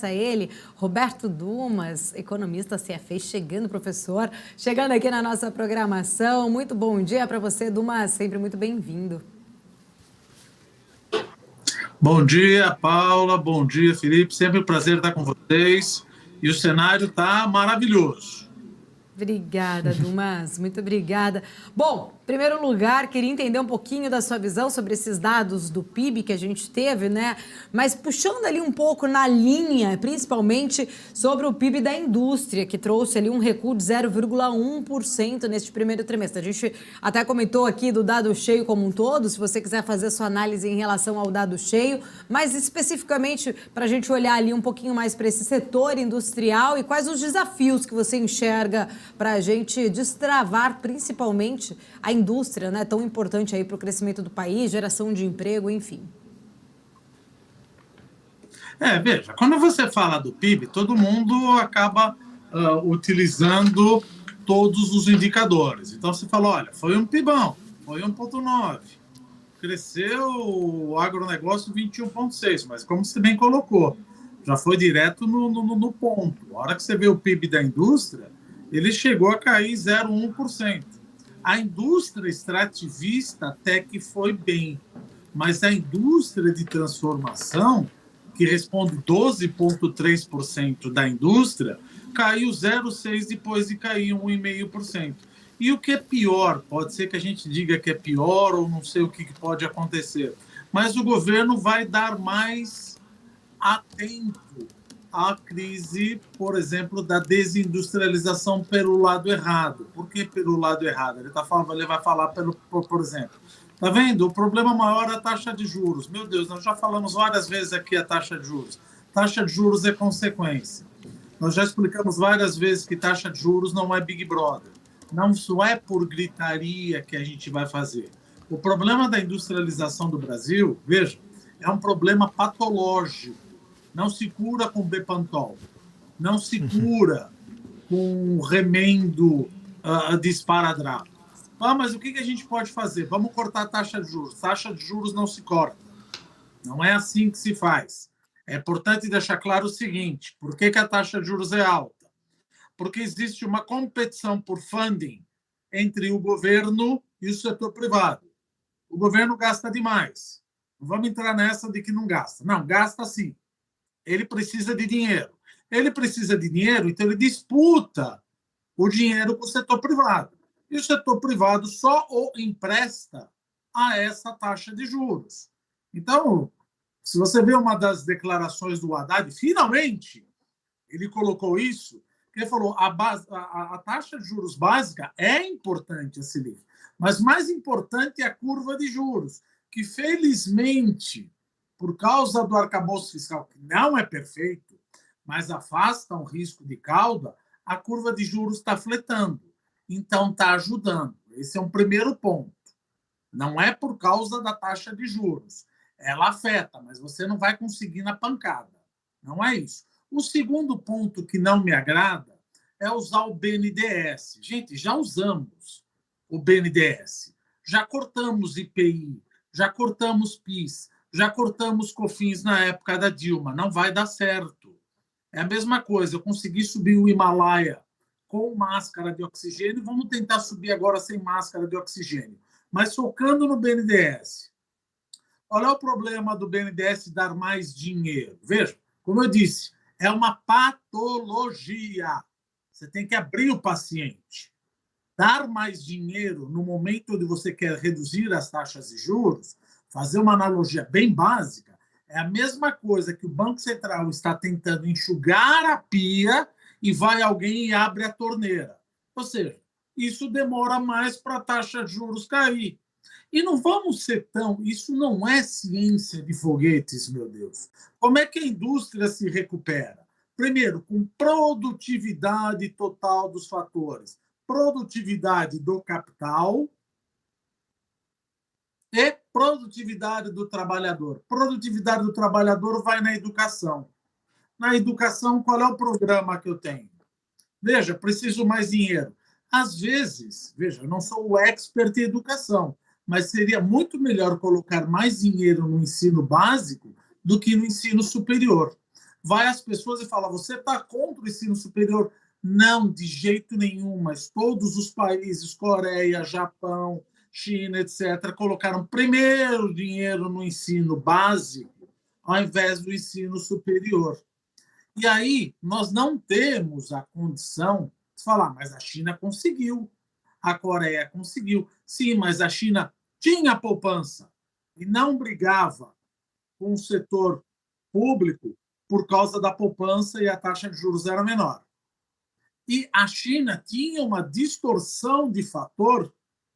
começa ele, Roberto Dumas, economista CFA, chegando, professor, chegando aqui na nossa programação. Muito bom dia para você, Dumas, sempre muito bem-vindo. Bom dia, Paula, bom dia, Felipe, sempre um prazer estar com vocês e o cenário está maravilhoso. Obrigada, Dumas, muito obrigada. Bom, em primeiro lugar, queria entender um pouquinho da sua visão sobre esses dados do PIB que a gente teve, né? Mas puxando ali um pouco na linha, principalmente sobre o PIB da indústria, que trouxe ali um recuo de 0,1% neste primeiro trimestre. A gente até comentou aqui do dado cheio como um todo, se você quiser fazer sua análise em relação ao dado cheio, mas especificamente para a gente olhar ali um pouquinho mais para esse setor industrial e quais os desafios que você enxerga para a gente destravar principalmente a indústria, né, tão importante aí para o crescimento do país, geração de emprego, enfim. Veja, quando você fala do PIB, todo mundo acaba utilizando todos os indicadores. Então, você fala, olha, foi um PIBão, foi 1,9, cresceu o agronegócio 21,6, mas como você bem colocou, já foi direto no ponto. A hora que você vê o PIB da indústria, ele chegou a cair 0,1%. A indústria extrativista até que foi bem, mas a indústria de transformação, que responde 12,3% da indústria, caiu 0,6% depois de cair 1,5%. E o que é pior, pode ser que a gente diga que é pior ou não sei o que pode acontecer, mas o governo vai dar mais atento à crise, por exemplo, da desindustrialização pelo lado errado. Por que pelo lado errado? Ele vai falar, por exemplo, tá vendo? O problema maior é a taxa de juros. Meu Deus, nós já falamos várias vezes aqui a taxa de juros. Taxa de juros é consequência. Nós já explicamos várias vezes que taxa de juros não é Big Brother. Não é por gritaria que a gente vai fazer. O problema da industrialização do Brasil, veja, é um problema patológico. Não se cura com Bepantol, não se cura com remendo de esparadrapo. Mas o que a gente pode fazer? Vamos cortar a taxa de juros. Taxa de juros não se corta. Não é assim que se faz. É importante deixar claro o seguinte, por que a taxa de juros é alta? Porque existe uma competição por funding entre o governo e o setor privado. O governo gasta demais. Não vamos entrar nessa de que não gasta. Não, gasta sim. Ele precisa de dinheiro. Ele precisa de dinheiro, então ele disputa o dinheiro com o setor privado. E o setor privado só o empresta a essa taxa de juros. Então, se você vê uma das declarações do Haddad, finalmente ele colocou isso, ele falou a taxa de juros básica é importante, a Selic, mas mais importante é a curva de juros, que felizmente, por causa do arcabouço fiscal, que não é perfeito, mas afasta um risco de cauda, a curva de juros está fletando. Então, está ajudando. Esse é um primeiro ponto. Não é por causa da taxa de juros. Ela afeta, mas você não vai conseguir na pancada. Não é isso. O segundo ponto que não me agrada é usar o BNDES. Gente, já usamos o BNDES. Já cortamos IPI, já cortamos PIS, já cortamos COFINS na época da Dilma. Não vai dar certo. É a mesma coisa. Eu consegui subir o Himalaia com máscara de oxigênio. Vamos tentar subir agora sem máscara de oxigênio. Mas focando no BNDES. Olha o problema do BNDES dar mais dinheiro. Veja, como eu disse, é uma patologia. Você tem que abrir o paciente. Dar mais dinheiro no momento onde você quer reduzir as taxas de juros, fazer uma analogia bem básica, é a mesma coisa que o Banco Central está tentando enxugar a pia e vai alguém e abre a torneira. Ou seja, isso demora mais para a taxa de juros cair. E não vamos ser tão... Isso não é ciência de foguetes, meu Deus. Como é que a indústria se recupera? Primeiro, com produtividade total dos fatores. Produtividade do capital e produtividade do trabalhador. Produtividade do trabalhador vai na educação. Na educação, qual é o programa que eu tenho? Veja, preciso mais dinheiro. Às vezes, veja, eu não sou o expert em educação, mas seria muito melhor colocar mais dinheiro no ensino básico do que no ensino superior. vai às pessoas e fala, você está contra o ensino superior? Não, de jeito nenhum, mas todos os países, Coreia, Japão, China, etc., colocaram primeiro dinheiro no ensino básico ao invés do ensino superior. E aí nós não temos a condição de falar, mas a China conseguiu, a Coreia conseguiu. Sim, mas a China tinha poupança e não brigava com o setor público por causa da poupança e a taxa de juros era menor. E a China tinha uma distorção de fator,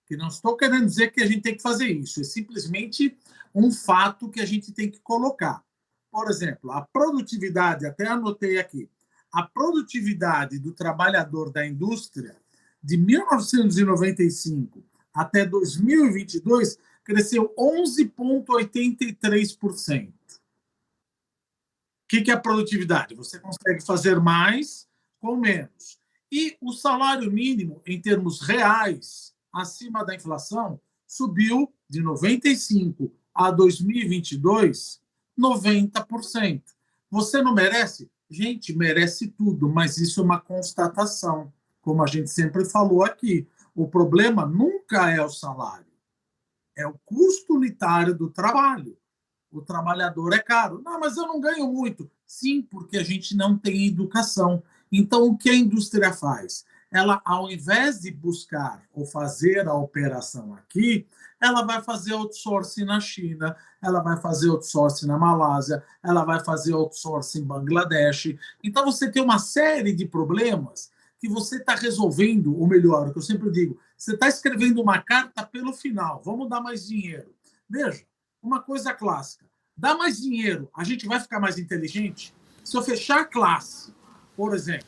que não estou querendo dizer que a gente tem que fazer isso, é simplesmente um fato que a gente tem que colocar. Por exemplo, a produtividade, até anotei aqui, a produtividade do trabalhador da indústria de 1995 até 2022 cresceu 11,83%. O que é a produtividade? Você consegue fazer mais com menos. E o salário mínimo, em termos reais, acima da inflação, subiu de 95 a 2022, 90%. Você não merece? Gente, merece tudo, mas isso é uma constatação. Como a gente sempre falou aqui, o problema nunca é o salário, é o custo unitário do trabalho. O trabalhador é caro. Não, mas eu não ganho muito. Sim, porque a gente não tem educação. Então, o que a indústria faz? Ela, ao invés de buscar ou fazer a operação aqui, ela vai fazer outsourcing na China, ela vai fazer outsourcing na Malásia, ela vai fazer outsourcing em Bangladesh. Então, você tem uma série de problemas que você está resolvendo, ou melhor, o que eu sempre digo, você está escrevendo uma carta pelo final, vamos dar mais dinheiro. Veja, uma coisa clássica, dá mais dinheiro, a gente vai ficar mais inteligente? Se eu fechar a classe, por exemplo,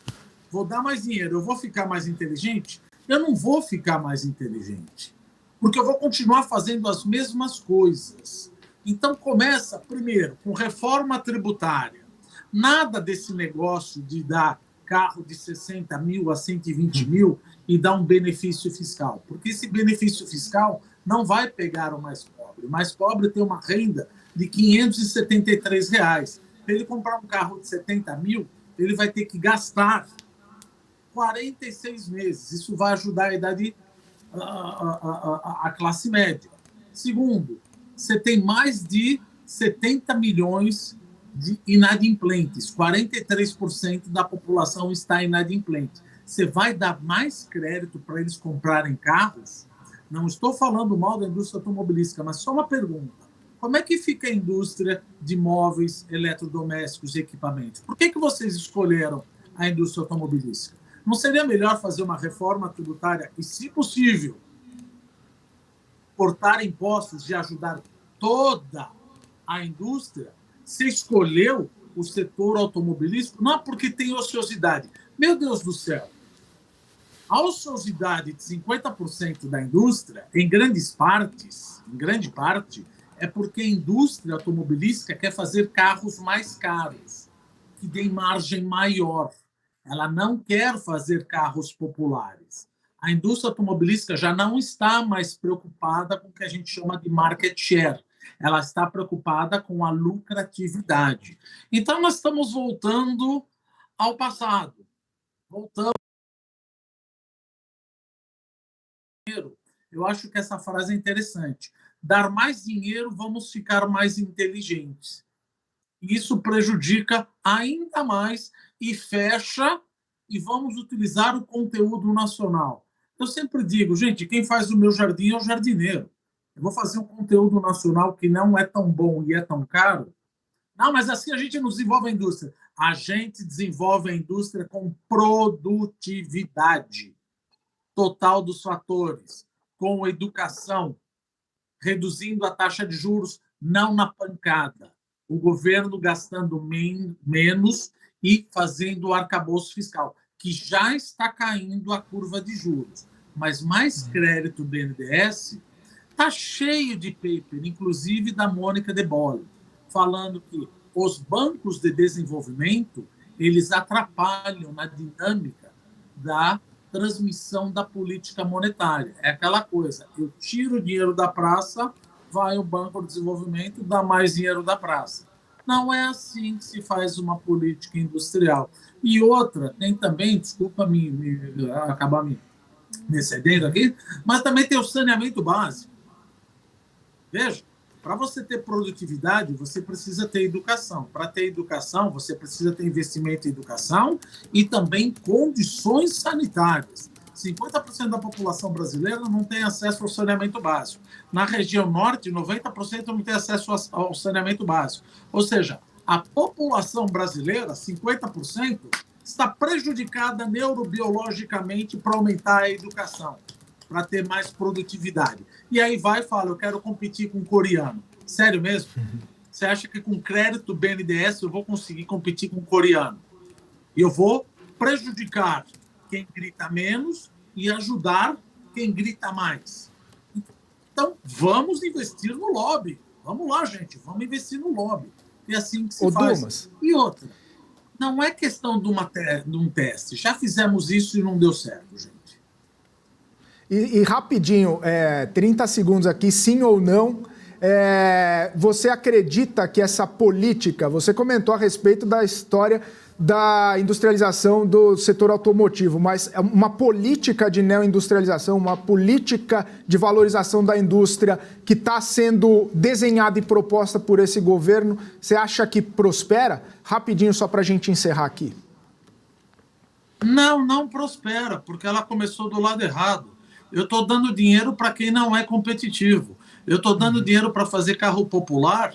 vou dar mais dinheiro, eu vou ficar mais inteligente? Eu não vou ficar mais inteligente, porque eu vou continuar fazendo as mesmas coisas. Então, começa, primeiro, com reforma tributária. Nada desse negócio de dar carro de 60 mil a 120 mil e dar um benefício fiscal, porque esse benefício fiscal não vai pegar o mais pobre. O mais pobre tem uma renda de R$ 573. Para ele comprar um carro de 70 mil, ele vai ter que gastar 46 meses. Isso vai ajudar a idade, a classe média. Segundo, você tem mais de 70 milhões de inadimplentes. 43% da população está inadimplente. Você vai dar mais crédito para eles comprarem carros? Não estou falando mal da indústria automobilística, mas só uma pergunta. Como é que fica a indústria de móveis, eletrodomésticos e equipamentos? Por que vocês escolheram a indústria automobilística? Não seria melhor fazer uma reforma tributária e, se possível, cortar impostos e ajudar toda a indústria? Você escolheu o setor automobilístico não porque tem ociosidade. Meu Deus do céu! A ociosidade de 50% da indústria, em grande parte, é porque a indústria automobilística quer fazer carros mais caros, que deem margem maior. Ela não quer fazer carros populares. A indústria automobilística já não está mais preocupada com o que a gente chama de market share. Ela está preocupada com a lucratividade. Então, nós estamos voltando ao passado. Voltamos. Eu acho que essa frase é interessante. Dar mais dinheiro, vamos ficar mais inteligentes. Isso prejudica ainda mais e fecha, e vamos utilizar o conteúdo nacional. Eu sempre digo, gente, quem faz o meu jardim é o jardineiro. Eu vou fazer um conteúdo nacional que não é tão bom e é tão caro. Não, mas assim a gente não desenvolve a indústria. A gente desenvolve a indústria com produtividade total dos fatores, com educação, reduzindo a taxa de juros, não na pancada. O governo gastando menos e fazendo o arcabouço fiscal, que já está caindo a curva de juros. Mas mais crédito do BNDES está cheio de paper, inclusive da Mônica de Bolle, falando que os bancos de desenvolvimento eles atrapalham na dinâmica da transmissão da política monetária. É aquela coisa, eu tiro o dinheiro da praça, vai o Banco de Desenvolvimento, dá mais dinheiro da praça. Não é assim que se faz uma política industrial. E outra, tem também, desculpa acabar me excedendo aqui, mas também tem o saneamento básico. Veja, para você ter produtividade, você precisa ter educação. Para ter educação, você precisa ter investimento em educação e também condições sanitárias. 50% da população brasileira não tem acesso ao saneamento básico. Na região norte, 90% não tem acesso ao saneamento básico. Ou seja, a população brasileira, 50%, está prejudicada neurobiologicamente para aumentar a educação, para ter mais produtividade. E aí vai e fala, eu quero competir com o coreano. Sério mesmo? Você acha que com crédito BNDES eu vou conseguir competir com o coreano? E eu vou prejudicar quem grita menos e ajudar quem grita mais. Então, vamos investir no lobby. Vamos lá, gente, vamos investir no lobby. É assim que se faz. Dumas. E outra, não é questão de um teste. Já fizemos isso e não deu certo, gente. E rapidinho, 30 segundos aqui, sim ou não, você acredita que essa política, você comentou a respeito da história da industrialização do setor automotivo, mas uma política de neoindustrialização, uma política de valorização da indústria que está sendo desenhada e proposta por esse governo, você acha que prospera? Rapidinho, só para a gente encerrar aqui. Não prospera, porque ela começou do lado errado. Eu estou dando dinheiro para quem não é competitivo. Eu estou dando dinheiro para fazer carro popular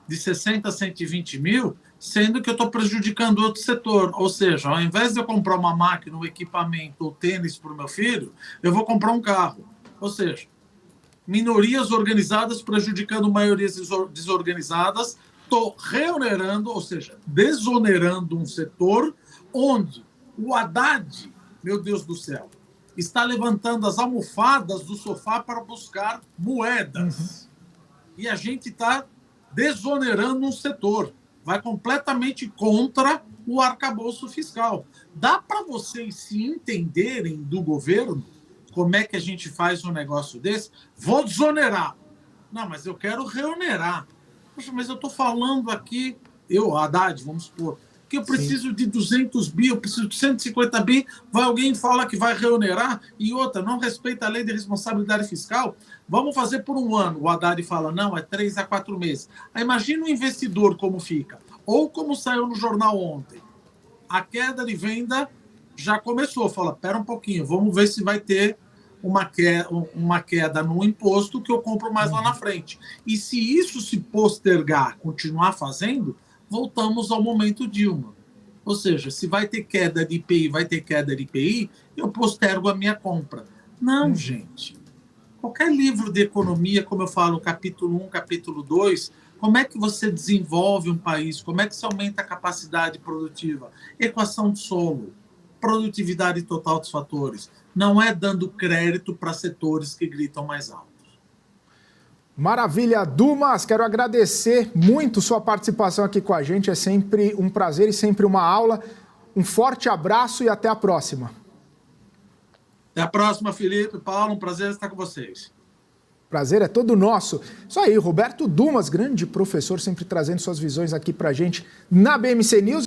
de 60 a 120 mil, sendo que eu estou prejudicando outro setor. Ou seja, ao invés de eu comprar uma máquina, um equipamento ou tênis para o meu filho, eu vou comprar um carro. Ou seja, minorias organizadas prejudicando maiorias desorganizadas, estou reonerando, ou seja, desonerando um setor onde o Haddad, meu Deus do céu, está levantando as almofadas do sofá para buscar moedas. E a gente está desonerando um setor. Vai completamente contra o arcabouço fiscal. Dá para vocês se entenderem do governo como é que a gente faz um negócio desse? Vou desonerar. Não, mas eu quero reonerar. Poxa, mas eu estou falando aqui, Haddad, vamos supor, que eu preciso de 200 bi, eu preciso de 150 bi, vai alguém fala que vai reonerar, e outra, não respeita a lei de responsabilidade fiscal, vamos fazer por um ano. O Haddad fala, não, é 3 a 4 meses. Aí imagina o investidor como fica. Ou como saiu no jornal ontem, a queda de venda já começou, fala, pera um pouquinho, vamos ver se vai ter uma queda no imposto que eu compro mais lá na frente. E se isso se postergar, continuar fazendo, voltamos ao momento Dilma. Ou seja, se vai ter queda de IPI, eu postergo a minha compra. Não, gente. Qualquer livro de economia, como eu falo, capítulo 1, capítulo 2, como é que você desenvolve um país? Como é que você aumenta a capacidade produtiva? Equação de solo, produtividade total dos fatores. Não é dando crédito para setores que gritam mais alto. Maravilha, Dumas, quero agradecer muito sua participação aqui com a gente, é sempre um prazer e sempre uma aula. Um forte abraço e até a próxima. Até a próxima, Felipe, Paulo, um prazer estar com vocês. Prazer é todo nosso. Isso aí, Roberto Dumas, grande professor, sempre trazendo suas visões aqui pra gente na BMC News.